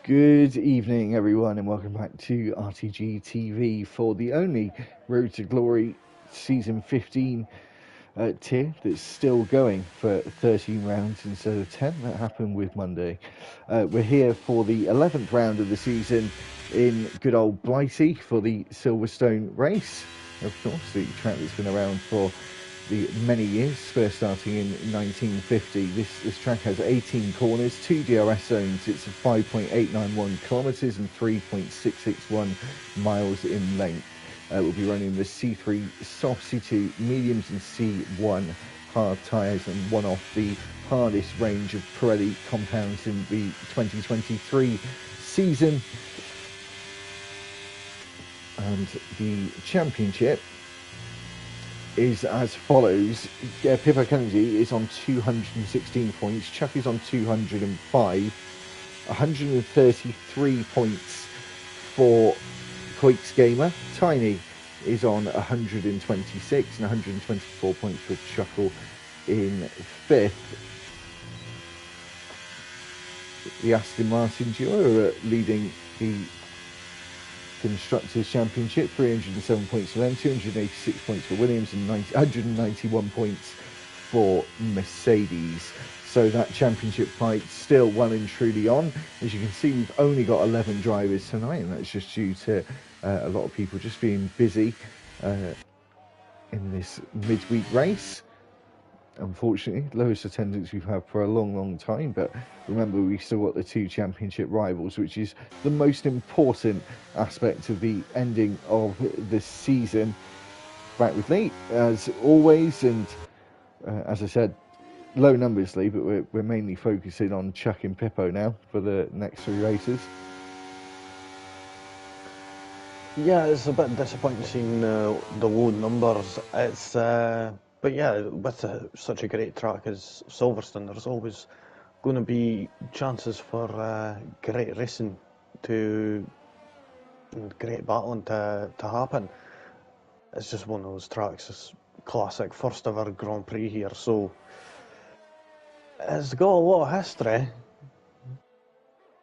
Good evening, everyone, and welcome back to RTG TV for the only Road to Glory Season 15 tier that's still going for 13 rounds instead of 10. That happened with Monday. We're here for the 11th round of the season in good old Blighty for the Silverstone race. Of course, the track that's been around for the many years, first starting in 1950. This track has 18 corners, 2 DRS zones. It's 5.891 kilometres and 3.661 miles in length. We'll be running the C3 soft, C2 mediums and C1 hard tyres, and one off the hardest range of Pirelli compounds in the 2023 season. And the championship is as follows. Pippo Kennedy is on 216 points, Chuck is on 205, 133 points for Quakes Gamer. Tiny is on 126 and 124 points for Chuckle in 5th. The Aston Martin duo are leading the Constructors' Championship, 307 points for them, 286 points for Williams, and 191 points for Mercedes. So that championship fight still well and truly on. As you can see, we've only got 11 drivers tonight, and that's just due to a lot of people just being busy in this midweek race. Unfortunately, lowest attendance we've had for a long time, but remember, we still got the 2 championship rivals, which is the most important aspect of the ending of the season. Back with Lee as always, and as I said, low numbers, Lee, but we're mainly focusing on Chuck and Pippo now for the next 3 races. Yeah, it's a bit disappointing seeing the low numbers. It's but yeah, with such a great track as Silverstone, there's always going to be chances for great racing and great battling to happen. It's just one of those tracks. It's classic, first ever Grand Prix here, so it's got a lot of history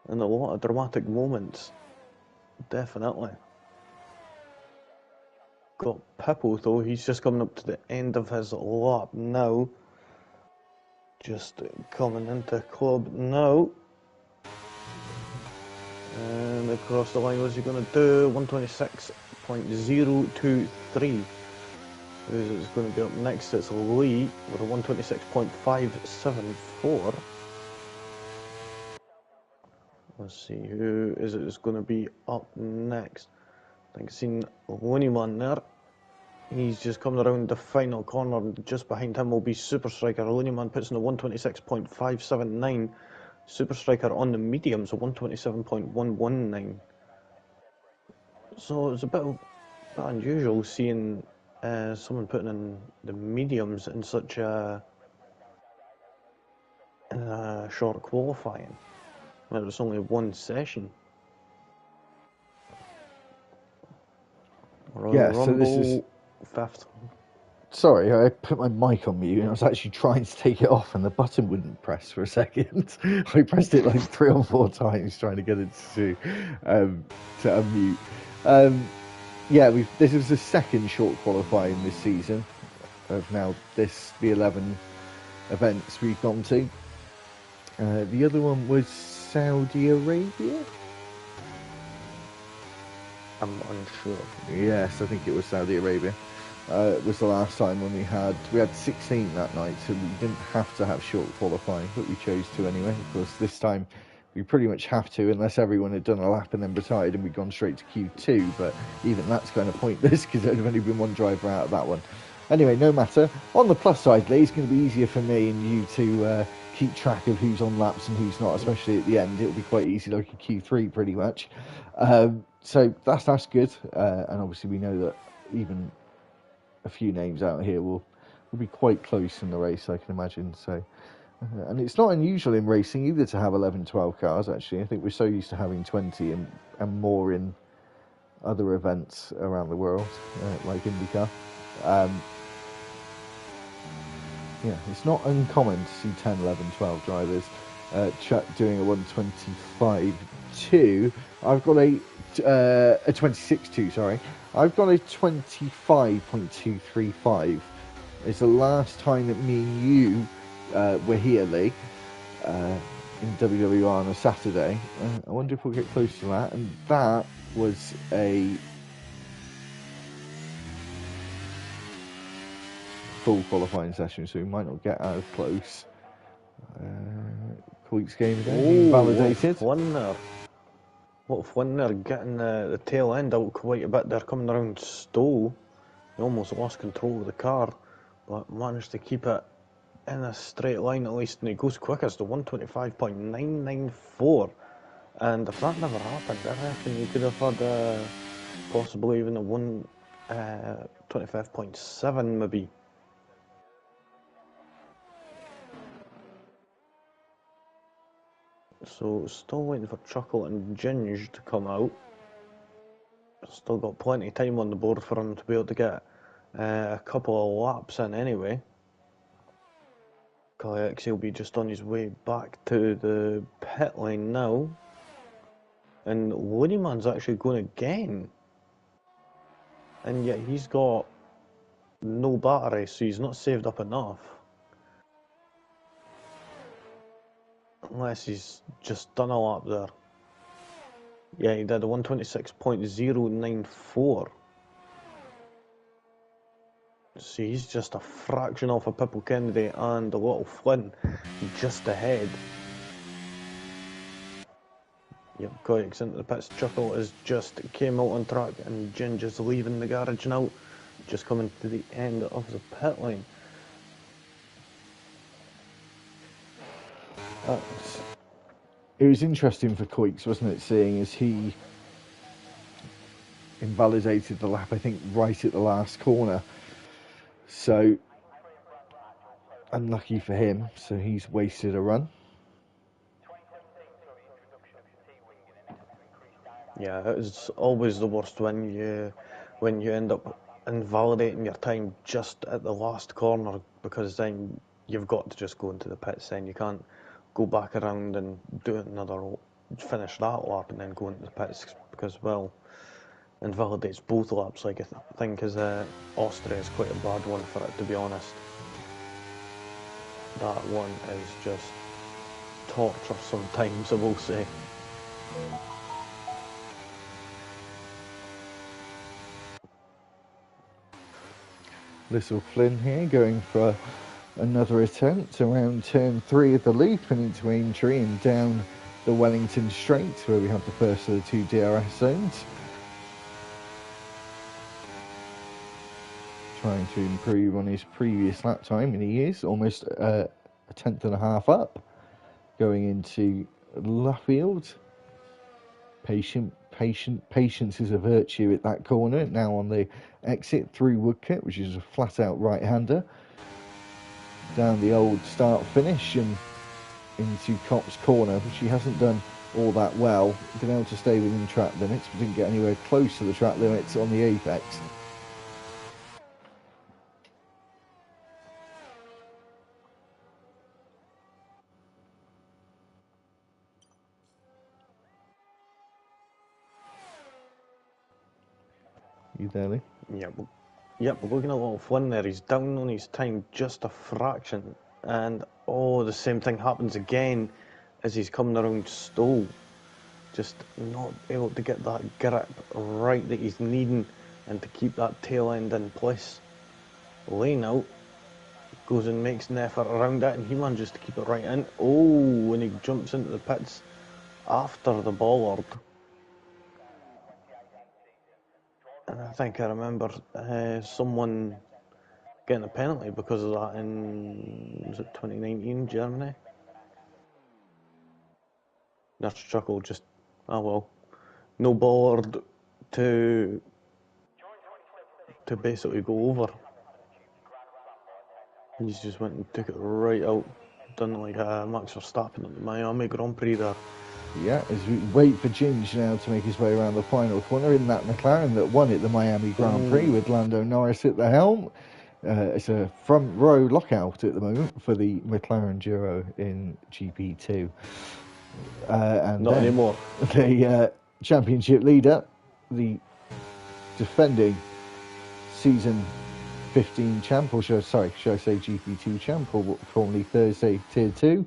and a lot of dramatic moments, definitely. Got Pippo though, he's just coming up to the end of his lap now. Just coming into club now. And across the line, what's he going to do? 126.023. Who's going to be up next? It's Lee with a 126.574. Let's see, who is it that's going to be up next? I think I've seen Looneyman there. He's just coming around the final corner, and just behind him will be Super Striker. Looneyman puts in a 126.579. Super Striker on the mediums, a 127.119. So it's a bit unusual seeing someone putting in the mediums in such a short qualifying. Well, it was only one session. Yeah, so this is 5th. Sorry, I put my mic on mute and I was actually trying to take it off and the button wouldn't press for a second. I pressed it like 3 or 4 times trying to get it to unmute. Yeah, this is the second short qualifying this season of now the 11 events we've gone to. The other one was Saudi Arabia? I'm unsure. Yes, I think it was Saudi Arabia. It was the last time when we had 16 that night, so we didn't have to have short qualifying, but we chose to anyway. Of course, this time we pretty much have to, unless everyone had done a lap and then retired and we'd gone straight to Q2, but even that's kind of pointless because there'd only been one driver out of that one. Anyway, no matter. On the plus side, Lee, it's going to be easier for me and you to keep track of who's on laps and who's not, especially at the end. It'll be quite easy, like a Q3 pretty much. So that's good, and obviously we know that even a few names out here will be quite close in the race, I can imagine. So, and it's not unusual in racing either to have 11, 12 cars. Actually, I think we're so used to having 20 and more in other events around the world, like IndyCar. Yeah, it's not uncommon to see 10, 11, 12 drivers. Chuck doing a 125 GP2, I've got a 26.2, sorry. I've got a 25.235. It's the last time that me and you were here, Lee, in WWR on a Saturday. I wonder if we'll get close to that. And that was a full qualifying session, so we might not get as close. Week's game again, being validated. What fun there, getting the tail end out quite a bit there, coming around Stowe. He almost lost control of the car, but managed to keep it in a straight line at least, and he goes quickest to 125.994. And if that never happened, I reckon you could have had possibly even a 125.7 maybe. So still waiting for Chuckle and Ginge to come out. Still got plenty of time on the board for him to be able to get a couple of laps in anyway. Kayaks, he'll be just on his way back to the pit lane now. And Looneyman's actually going again. And yet he's got no battery, so he's not saved up enough. Unless he's just done a lap there. Yeah, he did a 126.094. So he's just a fraction off of Pipple Kennedy and a little Flynn just ahead. Yep, Koyak's into the pits. Chuckle has just came out on track and Ginger's leaving the garage now. Just coming to the end of the pit lane. It was interesting for Coix, wasn't it, seeing as he invalidated the lap, I think, right at the last corner. So, unlucky for him, so he's wasted a run. Yeah, it's always the worst when you end up invalidating your time just at the last corner, because then you've got to just go into the pits. Then you can't go back around and finish that lap and then go into the pits, because, well, invalidates both laps. Like I think as Austria is quite a bad one for it, to be honest. That one is just torture sometimes, I will say. Little Flynn here going for another attempt around turn 3 of the loop and into Aintree and down the Wellington Straight, where we have the first of the two DRS zones. Trying to improve on his previous lap time, and he is almost a tenth and a half up going into Luffield. Patience is a virtue at that corner. Now on the exit through Woodcote, which is a flat out right-hander, down the old start finish and into Cops Corner, which he hasn't done all that well. Been able to stay within track limits, but didn't get anywhere close to the track limits on the apex. You there, Lee? Yep, we're looking at a little Flynn there. He's down on his time just a fraction. And, the same thing happens again as he's coming around Stowe. Just not able to get that grip right that he's needing and to keep that tail end in place. Lane out, goes and makes an effort around it, and he manages to keep it right in. When he jumps into the pits after the bollard. And I think I remember someone getting a penalty because of that in, was it 2019 Germany? That's Chuckle just, no bollard to basically go over. He's just went and took it right out, done like Max Verstappen at the Miami Grand Prix there. Yeah, as we wait for Ginge now to make his way around the final corner in that McLaren that won at the Miami Grand Prix with Lando Norris at the helm. It's a front row lockout at the moment for the McLaren duo in GP2. And Not then anymore. the championship leader, the defending season 15 champ, or should I say GP2 champ, or formerly Thursday Tier 2.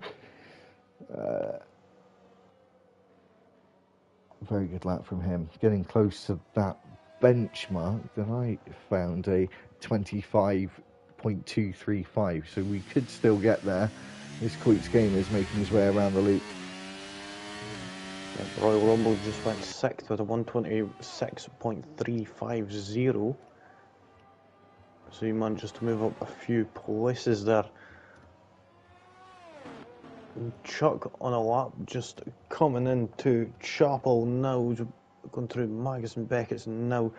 Very good lap from him, getting close to that benchmark. Then I found a 25.235, so we could still get there. This Queets Gamer is making his way around the loop. Yeah, Royal Rumble just went 6th with a 126.350. So he manages to move up a few places there. Chuck on a lap, just coming into Chapel now, going through Magus and Beckett's now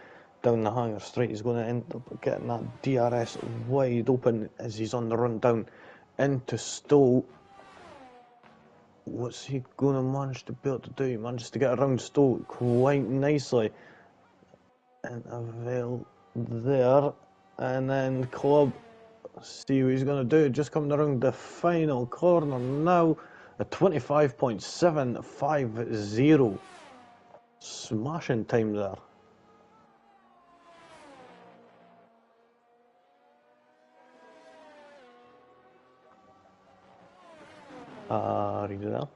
down the hanger straight. He's going to end up getting that DRS wide open as he's on the run down into Stowe. What's he going to manage to be able to do? He manages to get around Stowe quite nicely. And a veil there. And then Club, see what he's going to do. Just coming around the final corner now. A 25.750. Smashing time there. Are you there?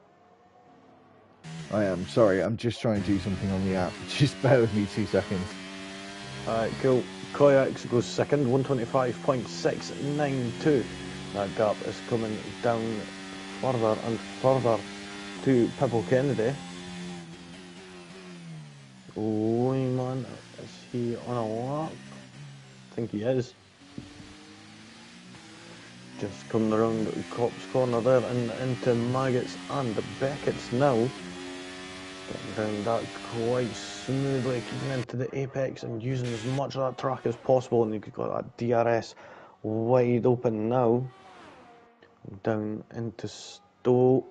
I am sorry, I'm just trying to do something on the app. Just bear with me 2 seconds. Alright, cool. Koyax goes second, 125.692. That gap is coming down further and further to Pipple Kennedy. Lehman, is he on a lap? I think he is. Just coming around the Cop's corner there and into Maggots and the Beckett's now. Getting around that quite smoothly, keeping into the apex and using as much of that track as possible. And you've got that DRS wide open now. Down into Stowe,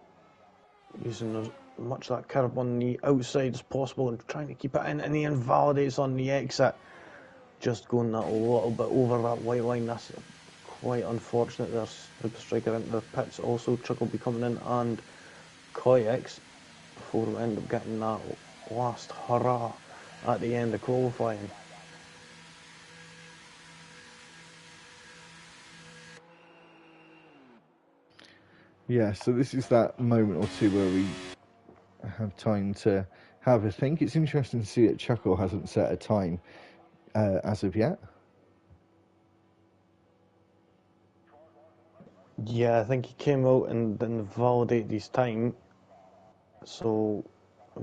using as much of that curb on the outside as possible and trying to keep it in, and he invalidates on the exit. Just going that little bit over that white line. That's quite unfortunate. There's Super Striker into the pits. Also, Chuck will be coming in, and Koyex, before we end up getting that last hurrah at the end of qualifying. Yeah, so this is that moment or two where we have time to have a think. It's interesting to see that Chuckle hasn't set a time as of yet. Yeah, I think he came out and then validated his time. So,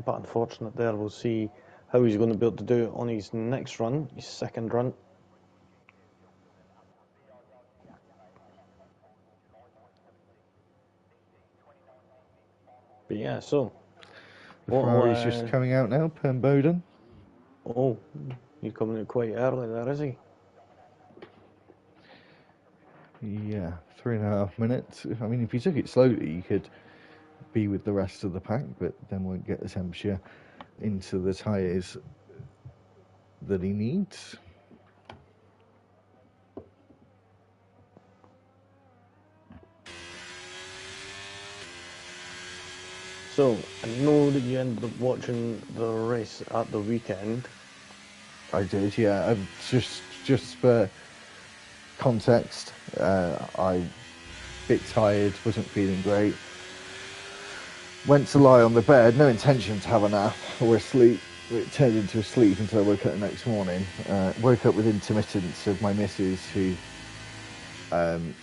but unfortunate there. We'll see how he's going to be able to do it on his next run, his second run. But yeah, so. The Ferrari's just coming out now, Penboden. Oh, he's coming out quite early there, is he? Yeah, 3.5 minutes. I mean, if you took it slowly, you could be with the rest of the pack, but then won't get the temperature into the tyres that he needs. So, I know that you ended up watching the race at the weekend. I did, yeah. Just for context, I bit tired, wasn't feeling great. Went to lie on the bed, no intention to have a nap or a sleep. It turned into a sleep until I woke up the next morning. Woke up with intermittence of my missus, who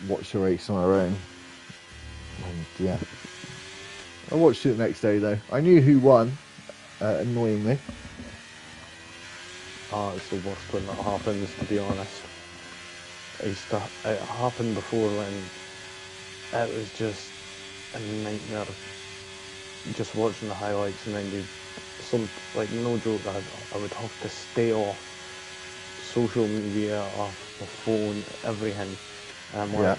watched the race on her own. And yeah, I watched it the next day though. I knew who won, annoyingly. It's the worst when that happens, to be honest. It happened before when it was just a nightmare. Just watching the highlights, and then like, no joke, I would have to stay off social media, off the phone, everything. And I'm like,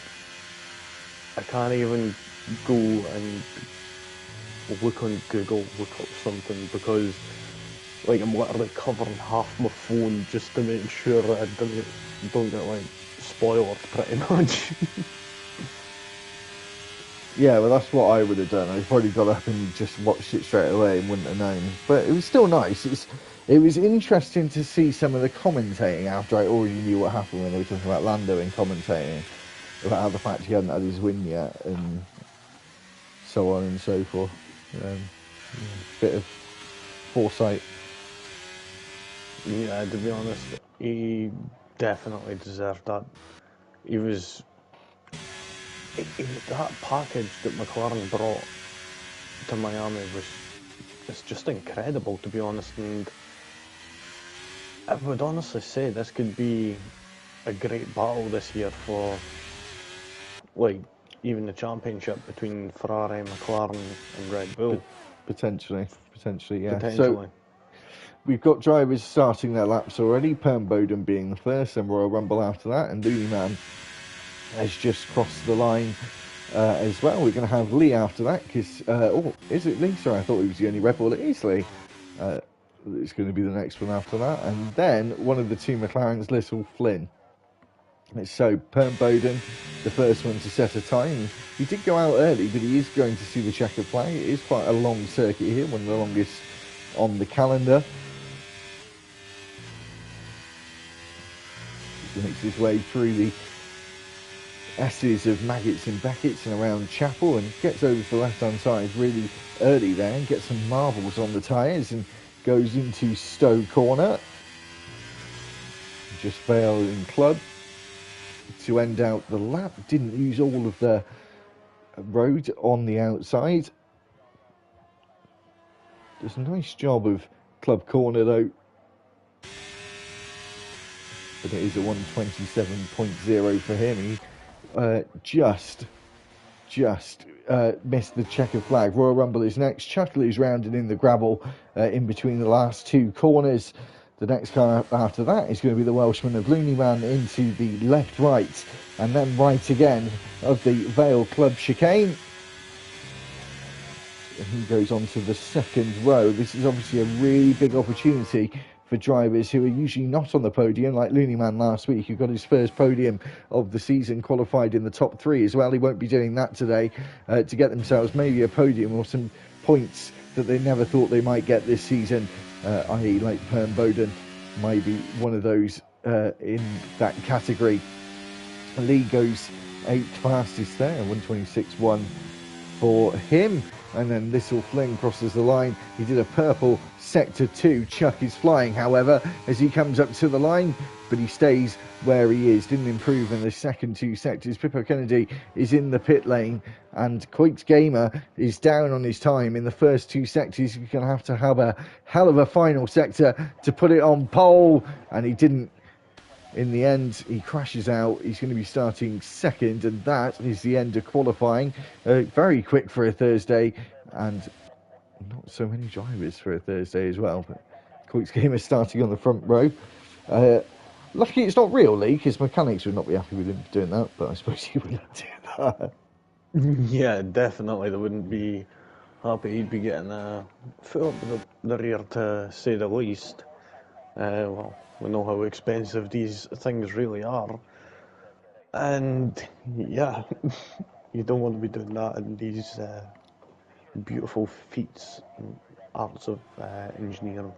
I can't even go and look on Google, look up something, because like I'm literally covering half my phone just to make sure that I don't get like spoiled pretty much. Yeah, well, that's what I would have done. I probably got up and just watched it straight away and wouldn't have known. But it was still nice. It was interesting to see some of the commentating after I already knew what happened when they were talking about Lando and commentating about how the fact he hadn't had his win yet and so on and so forth. Bit of foresight. Yeah, to be honest, he definitely deserved that. He was that package that McLaren brought to Miami was it's just incredible, to be honest. And I would honestly say this could be a great battle this year for like even the championship between Ferrari, McLaren, and Red Bull. Potentially, yeah. Potentially. So we've got drivers starting their laps already. Perm Bowden being the first, and Royal Rumble after that, and Looney Man has just crossed the line as well. We're going to have Lee after that because is it Lee? Sorry, I thought he was the only Red Bull. It is Lee. It's going to be the next one after that, and then one of the two McLarens, Little Flynn. So Perm Bowden, the first one to set a time. He did go out early, but he is going to see the checkered flag. It is quite a long circuit here, one of the longest on the calendar. He makes his way through the S's of Maggots and Beckett's and around Chapel and gets over to the left-hand side really early there and gets some marbles on the tyres and goes into Stowe Corner. Just failed in club to end out the lap. Didn't use all of the road on the outside. Does a nice job of club corner though. But it is a 127.0 for him. He just missed the checkered flag. Royal Rumble is next. Chuckley's rounded in the gravel in between the last two corners. The next car after that is going to be the Welshman of Looney Man into the left-right and then right again of the Vale Club chicane. And he goes on to the second row. This is obviously a really big opportunity for drivers who are usually not on the podium, like Looney Man last week, who got his first podium of the season, qualified in the top three as well. He won't be doing that today to get themselves maybe a podium or some points that they never thought they might get this season, i.e. like Perm Bowden might be one of those in that category. Lee goes 8th fastest there, 126.1 for him. And then Little Flynn crosses the line. He did a purple sector 2. Chuck is flying, however, as he comes up to the line, but he stays where he is. Didn't improve in the second two sectors. Pippo Kennedy is in the pit lane, and Quakes Gamer is down on his time in the first two sectors. He's going to have a hell of a final sector to put it on pole, and he didn't. In the end, he crashes out. He's going to be starting second, and that is the end of qualifying. Very quick for a Thursday, and not so many drivers for a Thursday as well. But Quicks Gamer starting on the front row. Luckily, it's not real, Lee, because mechanics would not be happy with him doing that, but I suppose he wouldn't do that. Yeah, definitely. They wouldn't be happy. He'd be getting a foot up the rear, to say the least. Well, we know how expensive these things really are. And yeah, you don't want to be doing that in these beautiful feats and arts of engineering.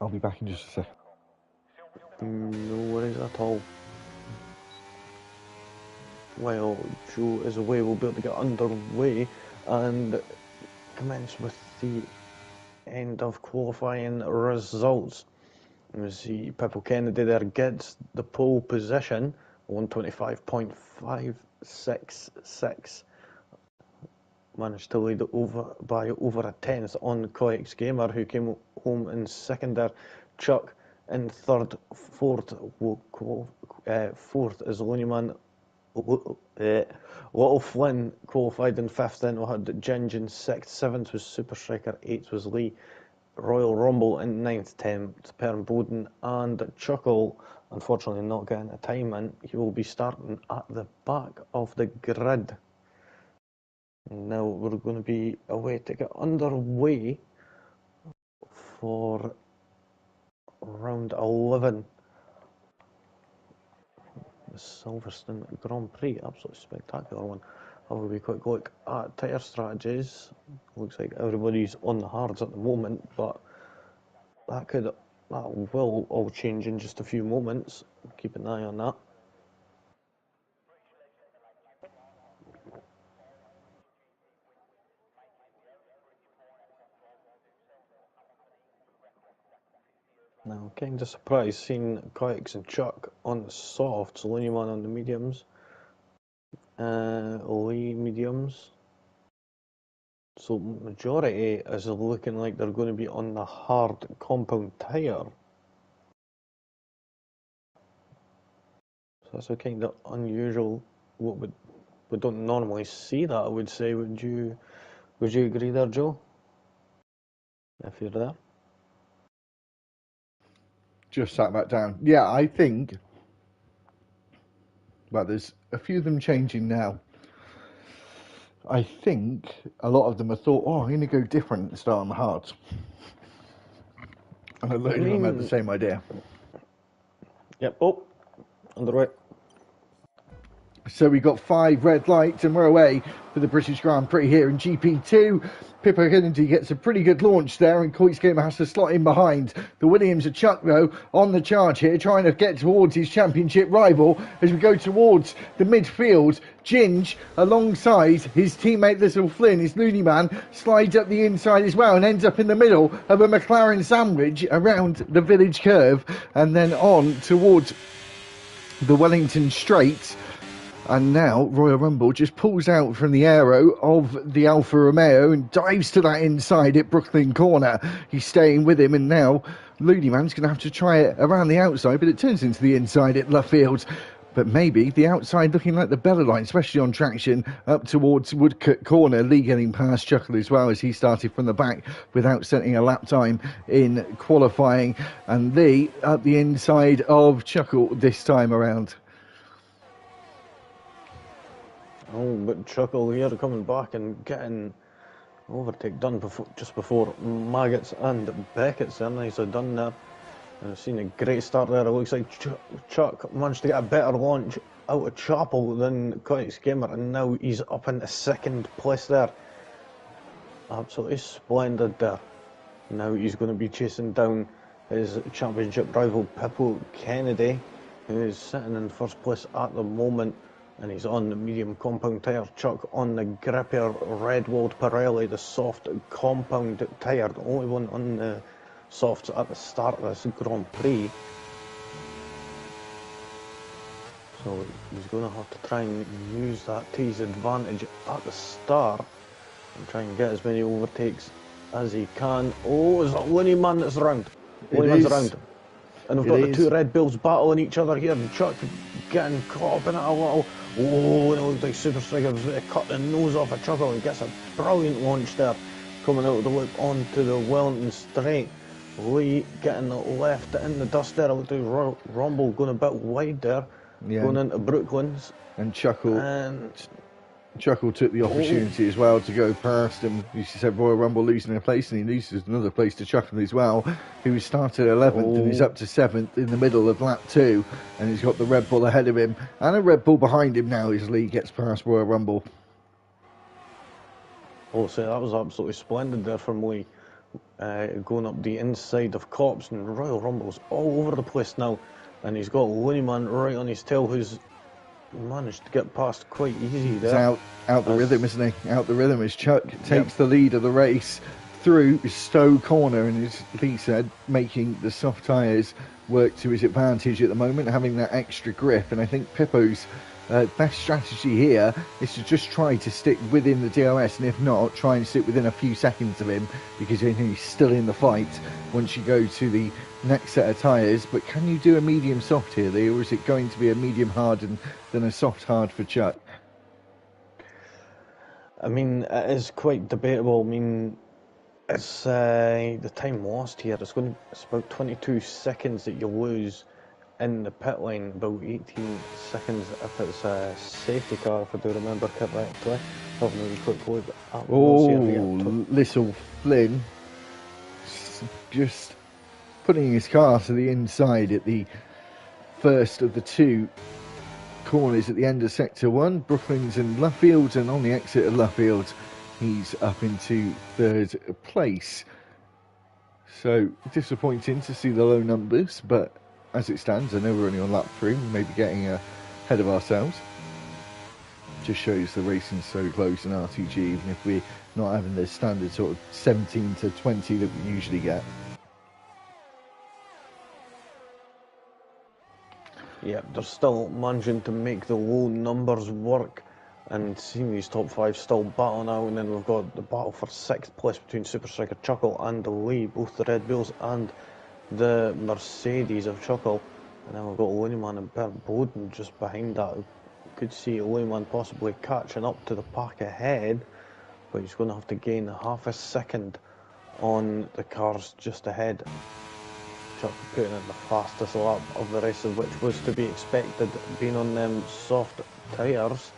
I'll be back in just a sec. No worries at all. While Joe is away, we'll be able to get underway and commence with the end of qualifying results. We see Pippo Kennedy there gets the pole position, 125.566. Managed to lead by over a tenth on Quakes Gamer, who came home in second there. Chuck in third. Fourth is Looneyman. Little Flynn qualified in fifth. Then we had Ginge in sixth. Seventh was Super Striker. Eighth was Lee. Royal Rumble in ninth, 10th, Perm Bowden and Chuckle, unfortunately not getting a time in. He will be starting at the back of the grid. Now we're going to be away to get underway for round 11. the Silverstone Grand Prix. Absolutely spectacular one. Have a wee quick look at tyre strategies. Looks like everybody's on the hards at the moment, but that will all change in just a few moments. Keep an eye on that. Now, kind of surprised seeing Kayaks and Chuck on the softs, Lineman on the mediums, Lee mediums. So majority is looking like they're going to be on the hard compound tyre. So that's a kind of unusual. We don't normally see that, I would say. Would you agree there, Joe? If you're there. Just sat back down. Yeah, I think. But there's a few of them changing now. I think a lot of them have thought, oh, I'm going to go different and start on the hards. And a load of them had the same idea. Yep. Oh, underway. So we got 5 red lights and we're away for the British Grand Prix here in GP2. Pippo Kennedy gets a pretty good launch there and Koitsgamer has to slot in behind. The Williams of Chuck, though, on the charge here, trying to get towards his championship rival as we go towards the midfield. Ginge, alongside his teammate Little Flynn, his loony man, slides up the inside as well and ends up in the middle of a McLaren sandwich around the village curve and then on towards the Wellington Straight. And now Royal Rumble just pulls out from the aero of the Alfa Romeo and dives to that inside at Brooklyn corner. He's staying with him, and now Looney Man's going to have to try it around the outside, but it turns into the inside at Luffield. But maybe the outside looking like the better line, especially on traction up towards Woodcut corner. Lee getting past Chuckle as well as he started from the back without setting a lap time in qualifying. And Lee at the inside of Chuckle this time around. Oh, but Chuckle here coming back and getting overtake done just before Maggots and Beckett's there. Nicely done there. And I've seen a great start there. It looks like Chuck managed to get a better launch out of Chapel than Koitsgamer, and now he's up into 2nd place there. Absolutely splendid there. Now he's going to be chasing down his championship rival Pippo Kennedy, who is sitting in 1st place at the moment. And he's on the medium compound tyre. Chuck on the grippier Redwald Pirelli, the soft compound tyre, the only one on the softs at the start of this Grand Prix. So he's going to have to try and use that to his advantage at the start and try and get as many overtakes as he can. Oh, is that Looney Man that's around? Looney Man's around. And we've got the 2 Red Bulls battling each other here, and Chuck getting caught up in it a little. Oh, and it looks like Super Striker was going to cut the nose off a Chuckle and gets a brilliant launch there. Coming out of the loop onto the Wellington Straight. Lee getting left in the dust there. It looked like Royal Rumble going a bit wide there. Yeah. Going into Brooklands. And Chuckle took the opportunity as well to go past him. You said Royal Rumble losing a place, and he loses another place to Chuckle as well, who started 11th and is up to 7th in the middle of lap 2, and he's got the Red Bull ahead of him and a Red Bull behind him now as Lee gets past Royal Rumble. Oh, so that was absolutely splendid there from Lee, going up the inside of Cops, and Royal Rumble's all over the place now, and he's got Looney Man right on his tail, who's managed to get past quite easy there. He's out the rhythm, isn't he? Out the rhythm as Chuck takes the lead of the race through Stowe Corner, and as Lee said, making the soft tyres work to his advantage at the moment, having that extra grip. And I think Pippo's best strategy here is to just try to stick within the DRS, and if not, try and sit within a few seconds of him, because he's still in the fight once you go to the next set of tyres. But can you do a medium soft here, Lee, or is it going to be a medium hard and then a soft hard for Chuck? I mean, it is quite debatable. I mean, it's the time lost here. It's about 22 seconds that you lose in the pit lane, about 18 seconds if it's a safety car, if I do remember correctly. Having a really quick look at Little Flynn just putting his car to the inside at the first of the 2 corners at the end of Sector 1. Brooklyn's in Luffield, and on the exit of Luffield, he's up into 3rd place. So, disappointing to see the low numbers, but as it stands, I know we're only on lap 3, we may be getting ahead of ourselves. Just shows the racing's so close in RTG, even if we're not having the standard sort of 17 to 20 that we usually get. Yeah, they're still managing to make the low numbers work, and seeing these top 5 still battling out. And then we've got the battle for 6th place between Super Striker Chuckle and the Lee, both the Red Bulls and the Mercedes of Chuckle. And then we've got Looneyman and Bert Bowden just behind that. We could see Looneyman possibly catching up to the pack ahead, but he's going to have to gain half a second on the cars just ahead. Chuck putting in the fastest lap of the race, of which was to be expected, being on them soft tyres.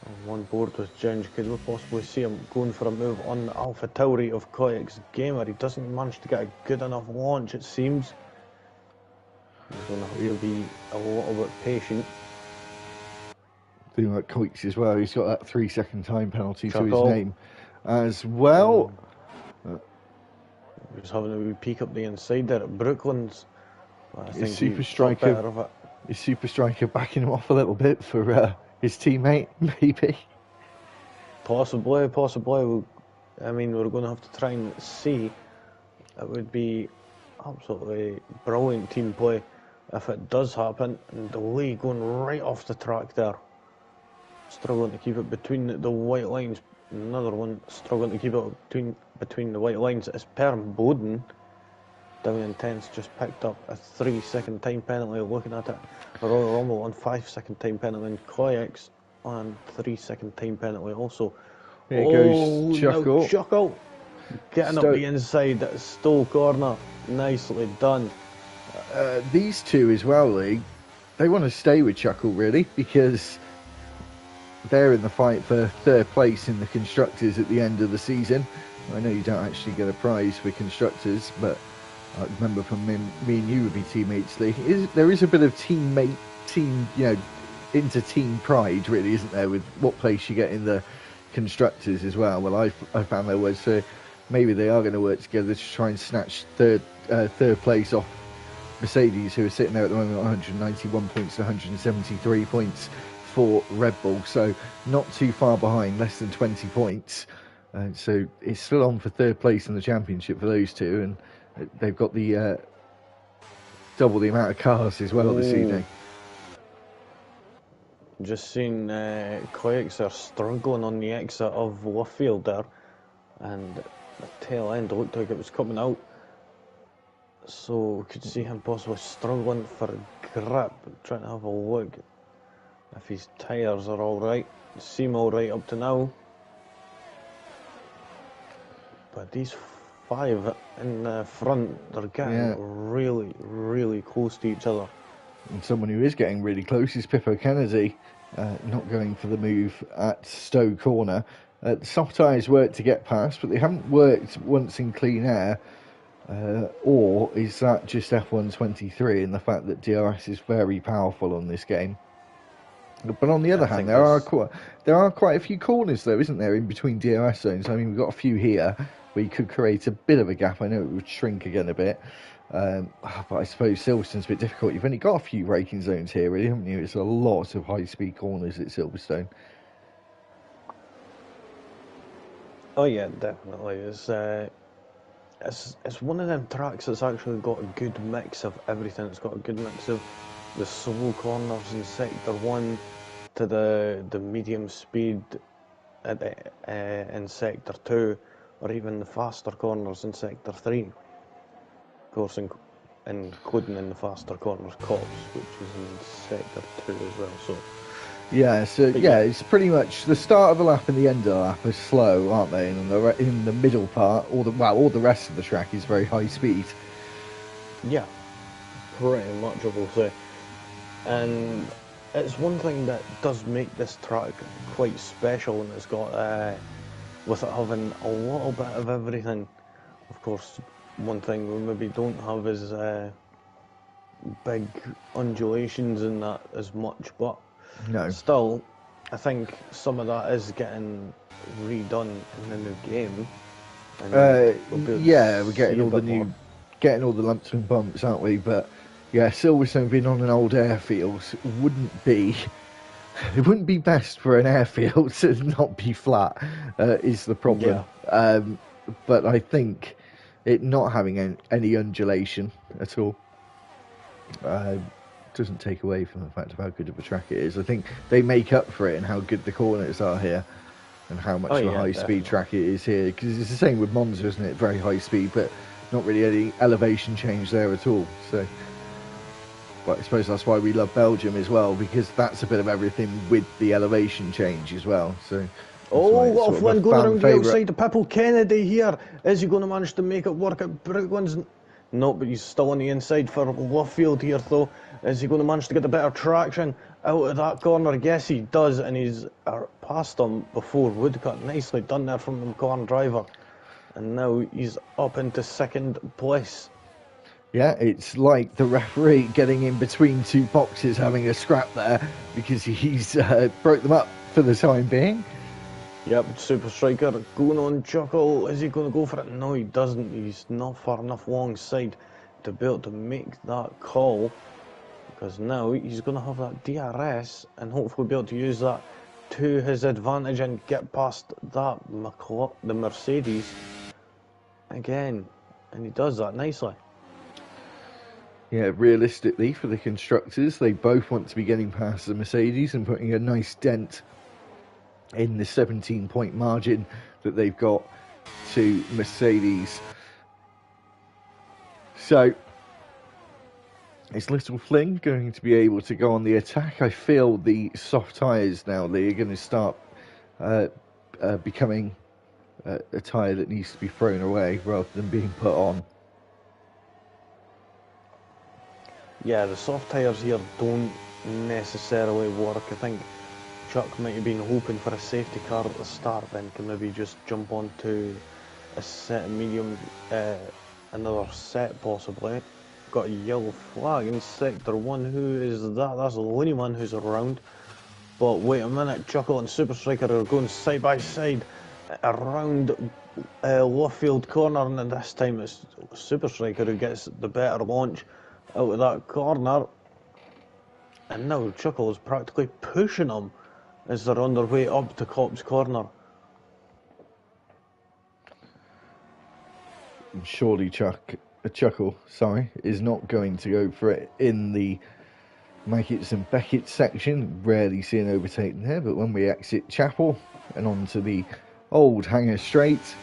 On one board with Ginge, could we possibly see him going for a move on the Alpha Tauri of Koyak's Gamer? He doesn't manage to get a good enough launch, it seems. He's going to have to be a little bit patient. Thing like Koyaks as well, he's got that 3-second time penalty to his name as well. He's having a wee peek up the inside there at Brooklands. I think Is Super Striker backing him off a little bit for his teammate, maybe? Possibly. I mean, we're going to have to try and see. It would be absolutely brilliant team play if it does happen. And the Lee going right off the track there. Struggling to keep it between the white lines. Another one struggling to keep it between the white lines is Perm Bowden. Down Intense just picked up a 3-second time penalty. Looking at it, Royal Rumble on 5-second time penalty, and Koyaks on 3-second time penalty also. Here goes Chuckle. No, Chuckle getting up the inside at Stowe corner. Nicely done. These two as well, Lee, they want to stay with Chuckle really, because they're in the fight for 3rd place in the Constructors at the end of the season. I know you don't actually get a prize for Constructors, but I remember from me and you would be teammates, Lee. There is a bit of inter-team pride, really, isn't there, with what place you get in the Constructors as well. Well, I found there was, so maybe they are going to work together to try and snatch third place off Mercedes, who are sitting there at the moment at 191 points to 173 points for Red Bull, so not too far behind, less than 20 points. So it's still on for 3rd place in the championship for those two, and they've got the double the amount of cars as well this evening. Just seen Koyaks are struggling on the exit of Luffield there, and the tail end looked like it was coming out. So we could see him possibly struggling for a grip, trying to have a look if his tyres are alright. Seem alright up to now. But these 5 in the front, they're getting really, really close to each other. And someone who is getting really close is Pippo Kennedy, not going for the move at Stowe Corner. Soft tyres work to get past, but they haven't worked once in clean air. Or is that just F123 and the fact that DRS is very powerful on this game? But on the other hand, there are quite a few corners, though, isn't there, in between DRS zones? I mean, we've got a few here where you could create a bit of a gap. I know it would shrink again a bit, but I suppose Silverstone's a bit difficult. You've only got a few braking zones here, really, haven't you? It's a lot of high-speed corners at Silverstone. Oh yeah, definitely. It's one of them tracks that's actually got a good mix of everything. It's got a good mix of the slow corners in Sector 1 to the medium speed in Sector 2, or even the faster corners in Sector 3. Of course, including in the faster corners Cops, which is in Sector 2 as well. So it's pretty much the start of the lap and the end of the lap are slow, aren't they? And in the middle part, all the rest of the track is very high speed. Yeah, pretty much, I will say. And it's one thing that does make this track quite special, and it's got, with it having a little bit of everything. Of course, one thing we maybe don't have is big undulations in that as much, but No. still, I think some of that is getting redone in the new game. And we'll be able to Yeah, we're see getting a all the bit more. new, getting all the lumps and bumps, aren't we? But yeah, Silverstone being on an old airfield wouldn't be, it wouldn't be best for an airfield to not be flat. Is the problem. Yeah. But I think it not having any undulation at all doesn't take away from the fact of how good of a track it is. I think they make up for it in how good the corners are here and how much Oh of a yeah, high-speed definitely. track it is here. Because it's the same with Monza, isn't it? Very high speed, but not really any elevation change there at all. So, but I suppose that's why we love Belgium as well, because that's a bit of everything with the elevation change as well. So that's Oh, why it's what a sort of a Flynn going fan around the favourite. outside of Pipple Kennedy here. Is he going to manage to make it work at Brooklyn's? No, but he's still on the inside for Luffield here, though. Is he going to manage to get a better traction out of that corner? Yes, he does, and he's past him before Woodcut. Nicely done there from the corner driver. And now he's up into second place. Yeah, it's like the referee getting in between two boxes, having a scrap there because he's broke them up for the time being. Yep, Super Striker going on Chuckle. Is he going to go for it? No, he doesn't. He's not far enough alongside to be able to make that call. Because now he's going to have that DRS and hopefully be able to use that to his advantage and get past that the Mercedes again. And he does that nicely. Yeah, realistically, for the constructors, they both want to be getting past the Mercedes and putting a nice dent in the 17-point margin that they've got to Mercedes. So, is Little Fling going to be able to go on the attack? I feel the soft tyres now, Lee, are going to start becoming a tyre that needs to be thrown away rather than being put on. Yeah, the soft tyres here don't necessarily work. I think Chuck might have been hoping for a safety car at the start, then can maybe just jump onto a set of medium, another set possibly. Got a yellow flag in sector 1. Who is that? That's the only one who's around. But wait a minute, Chuckle and Super Striker are going side by side around Luffield corner, and this time it's Super Striker who gets the better launch out of that corner. And now Chuckle is practically pushing them as they're on their way up to Cop's corner. Surely Chuckle, is not going to go for it in the Mackets and Beckett section. Rarely see an overtaking there, but when we exit Chapel and onto the old Hanger Straight,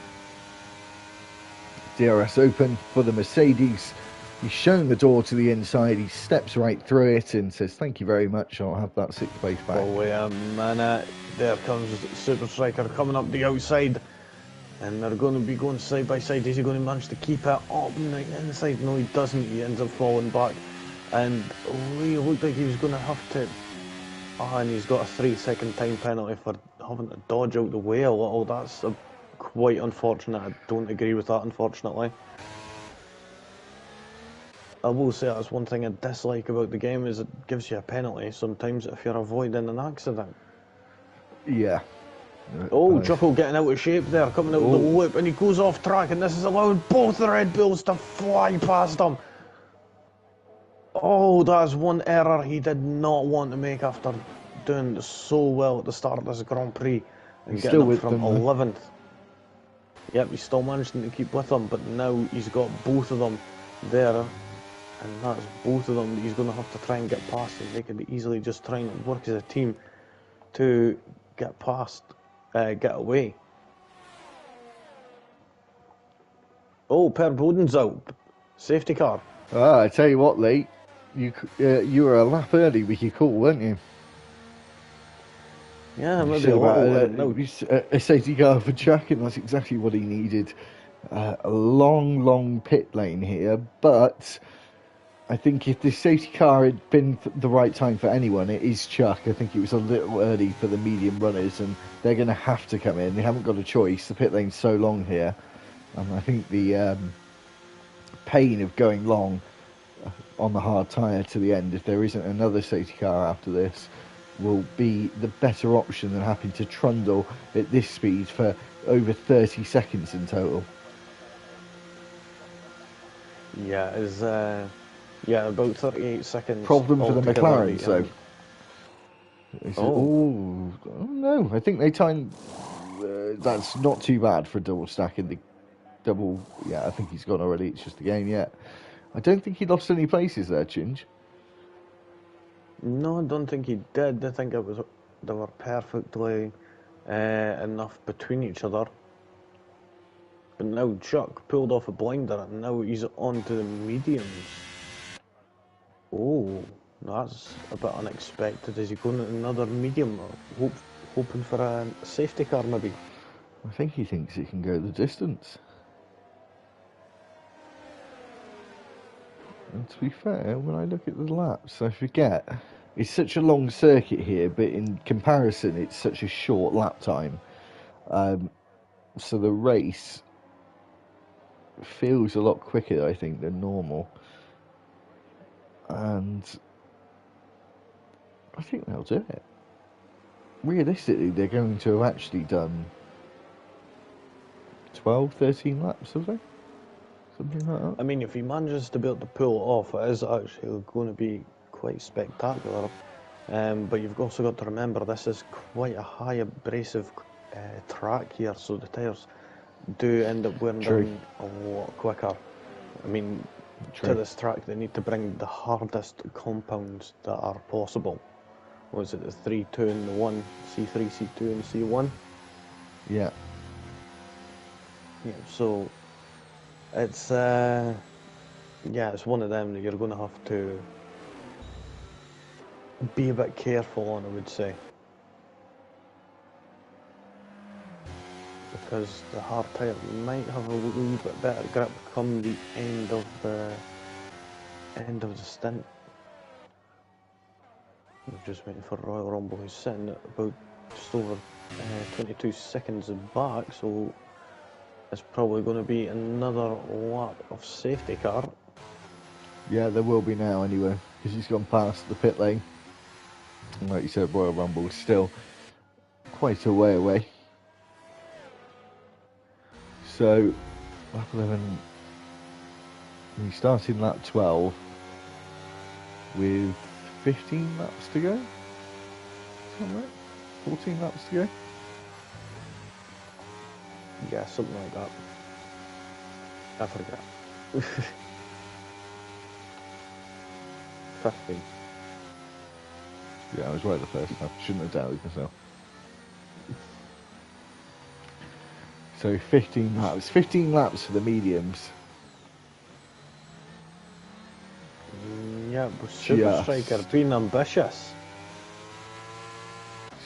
DRS open for the Mercedes. He's shown the door to the inside. He steps right through it and says, "Thank you very much. I'll have that 6th place back." Oh, wait a minute. There comes Super Striker coming up the outside. And they're going to be going side by side. Is he going to manage to keep it up on the inside? No, he doesn't. He ends up falling back. And he looked like he was going to have to... and he's got a 3-second time penalty for having to dodge out the way a little. That's quite unfortunate. I don't agree with that, unfortunately. I will say that's one thing I dislike about the game, is it gives you a penalty sometimes if you're avoiding an accident. Yeah. Oh, Chuckle getting out of shape there, coming out of the loop, and he goes off track, and this is allowing both the Red Bulls to fly past him. Oh, that's one error he did not want to make after doing so well at the start of this Grand Prix and He's getting still up with from them, 11th. Yep, he's still managing to keep with them, but now he's got both of them there, and that's both of them that he's going to have to try and get past, and they could be easily just trying to work as a team to get past, get away. Oh, Per Boden's out. Safety car. I tell you what, Lee, you were a lap early with your call, weren't you? Yeah, You maybe said a about little. No. a safety car for Chuck, and that's exactly what he needed. A long pit lane here, but I think if the safety car had been the right time for anyone, it is Chuck. I think it was a little early for the medium runners, and they're going to have to come in. They haven't got a choice. The pit lane's so long here. I think the pain of going long on the hard tyre to the end, if there isn't another safety car after this, will be the better option than having to trundle at this speed for over 30 seconds in total. Yeah, is about 38 seconds Problem for the altogether. McLarens, though. Oh, no, I think they timed. That's not too bad for double stacking the double. Yeah, I think he's gone already. It's just a game yet. I don't think he lost any places there, Chinge. No, I don't think he did. I think they were perfectly enough between each other. But now Chuck pulled off a blinder and now he's on to the mediums. Oh, that's a bit unexpected. Is he going to another medium? Hoping for a safety car maybe? I think he thinks he can go the distance. And to be fair, when I look at the laps, I forget. It's such a long circuit here, but in comparison, it's such a short lap time. So the race feels a lot quicker, I think, than normal. And I think they'll do it. Realistically, they're going to have actually done 12, 13 laps, have they? Something like that. I mean, if he manages to be able to pull it off, it is actually going to be quite spectacular. But you've also got to remember this is quite a high abrasive track here, so the tyres do end up wearing down a lot quicker. I mean, to this track they need to bring the hardest compounds that are possible. Was it the 3, 2 and the 1, C3, C2 and C1? Yeah. Yeah, so it's it's one of them that you're going to have to be a bit careful on, I would say, because the hard tyre might have a wee bit better grip come the end of the stint. We're just waiting for Royal Rumble, who's sitting at about just over 22 seconds back, so it's probably going to be another lap of safety car. Yeah, there will be now anyway, because he's gone past the pit lane. And like you said, Royal Rumble is still quite a way away. So, lap 11, we started lap 12 with 15 laps to go. Is that right? 14 laps to go? Yeah, something like that. I forget. 15. Yeah, I was right the first time. Shouldn't have doubted myself. So 15 laps. 15 laps for the mediums. Yeah, but Super Striker being ambitious.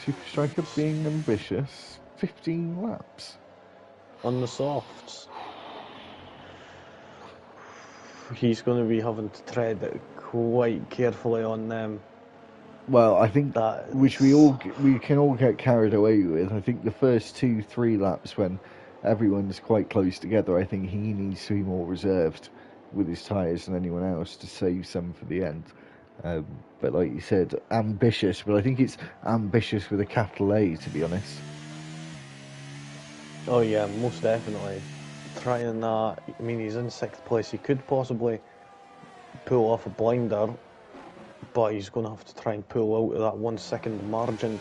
Super Striker being ambitious. 15 laps. On the softs. He's going to be having to tread it quite carefully on them. Well, I think which we can all get carried away with. I think the first 2-3 laps when everyone's quite close together, I think he needs to be more reserved with his tyres than anyone else to save some for the end. But like you said, ambitious. But I think it's ambitious with a capital A, to be honest. Oh yeah, most definitely. Trying that. I mean, he's in 6th place. He could possibly pull off a blinder, but he's going to have to try and pull out of that 1 second margin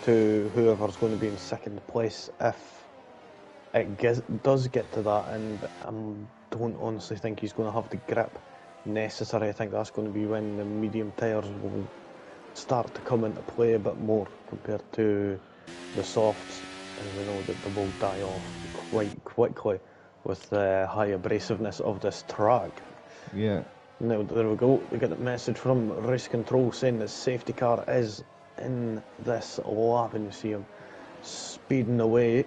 to whoever's going to be in 2nd place if it does get to that. And I don't honestly think he's going to have the grip necessary. I think that's going to be when the medium tyres will start to come into play a bit more compared to the softs, and we know that they will die off quite quickly with the high abrasiveness of this track. Yeah. Now, there we go. We get a message from race control saying the safety car is in this lap, and you see him speeding away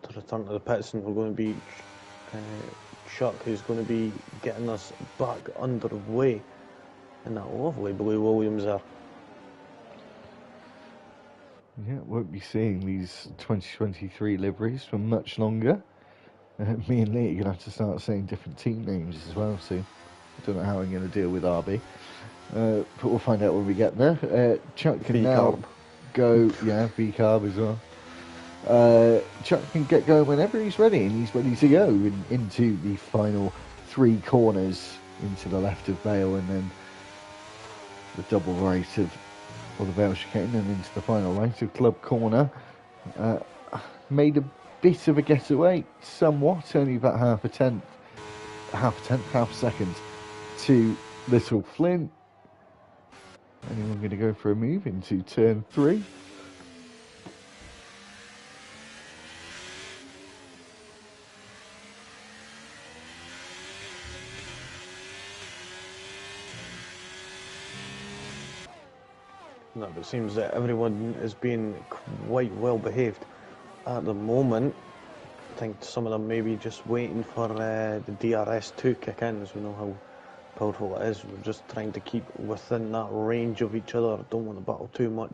to return to the pits, and we're going to be Chuck, who's going to be getting us back underway in that lovely blue Williams there. Yeah, won't be seeing these 2023 liveries for much longer. Me and Lee are going to have to start saying different team names as well soon. Don't know how I'm going to deal with RB. But we'll find out when we get there. Chuck can now go, yeah, V-carb as well. Chuck can get going whenever he's ready, and he's ready to go into the final 3 corners into the left of Vale, and then the double right of the Vale chicane, and into the final right of Club Corner. Made a bit of a getaway, somewhat, only about half a second to Little Flint. Anyone going to go for a move into turn 3? No, but it seems that everyone is being quite well behaved at the moment. I think some of them may be just waiting for the DRS to kick in, as we know how powerful it is. We're just trying to keep within that range of each other. Don't want to battle too much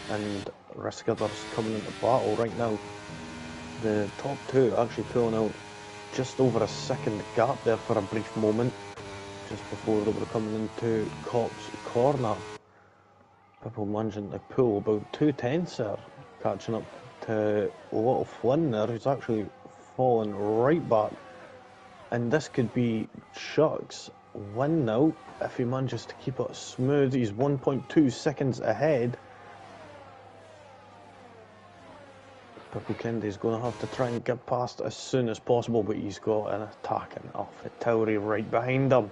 and risk others coming into battle right now. The top 2 actually pulling out just over a second gap there for a brief moment, just before they were coming into Cop's corner. People managing to pull about 2/10 there, catching up to Little Flynn there, who's actually fallen right back. And this could be Chuck's win now, if he manages to keep it smooth. He's 1.2 seconds ahead. Purple Kennedy's going to have to try and get past as soon as possible, but he's got an attacking AlphaTauri right behind him.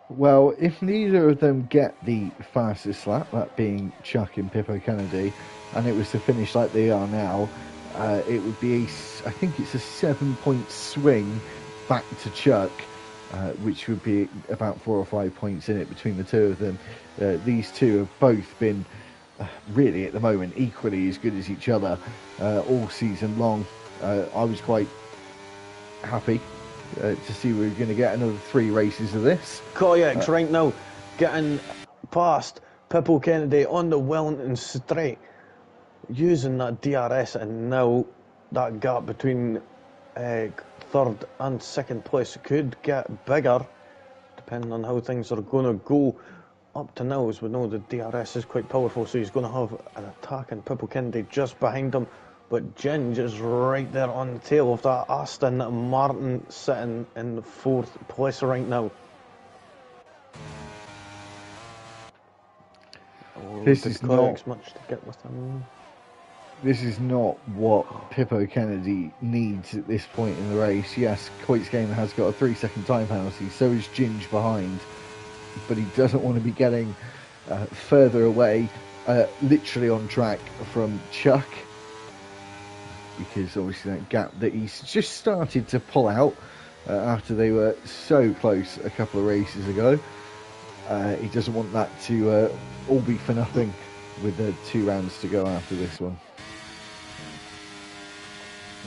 Well, if neither of them get the fastest lap, that being Chuck and Pippo Kennedy, and it was to finish like they are now, it would be I think it's a 7-point swing back to Chuck, which would be about 4 or 5 points in it between the two of them. These two have both been really at the moment equally as good as each other all season long. I was quite happy to see we were going to get another 3 races of this. Koyaks right now getting past Pippo Kennedy on the Wellington straight, using that DRS, and now that gap between 3rd and 2nd place could get bigger depending on how things are going to go. Up to now, as we know, the DRS is quite powerful, so he's going to have an attack and Pippo Kennedy just behind him. But Ginge is right there on the tail of that Aston Martin, sitting in the 4th place right now. This is not much to get with him. This is not what Pippo Kennedy needs at this point in the race. Yes, Coit's game has got a 3-second time penalty, so is Ginge behind, but he doesn't want to be getting further away, literally on track from Chuck, because obviously that gap that he's just started to pull out after they were so close a couple of races ago, he doesn't want that to all be for nothing with the 2 rounds to go after this one.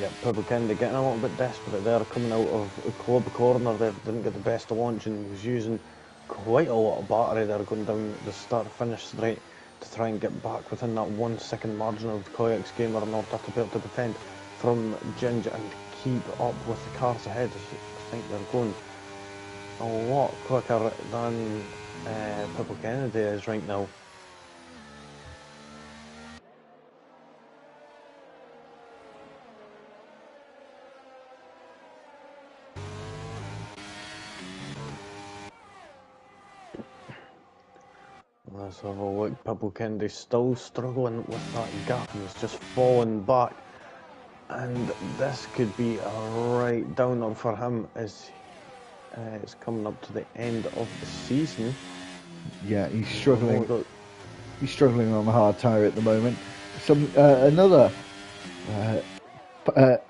Yeah, Pippo Kennedy getting a little bit desperate there, coming out of Club Corner. They didn't get the best of launch, and he was using quite a lot of battery there, going down the start-finish straight to try and get back within that 1 second margin of the Koyaks gamer in order to be able to defend from Ginge and keep up with the cars ahead. I think they're going a lot quicker than Pippo Kennedy is right now. Let's have a look. Pippo Kennedy still struggling with that gap. He's just falling back, and this could be a right downer for him as it's coming up to the end of the season. Yeah, he's struggling. He's struggling on the hard tyre at the moment. Another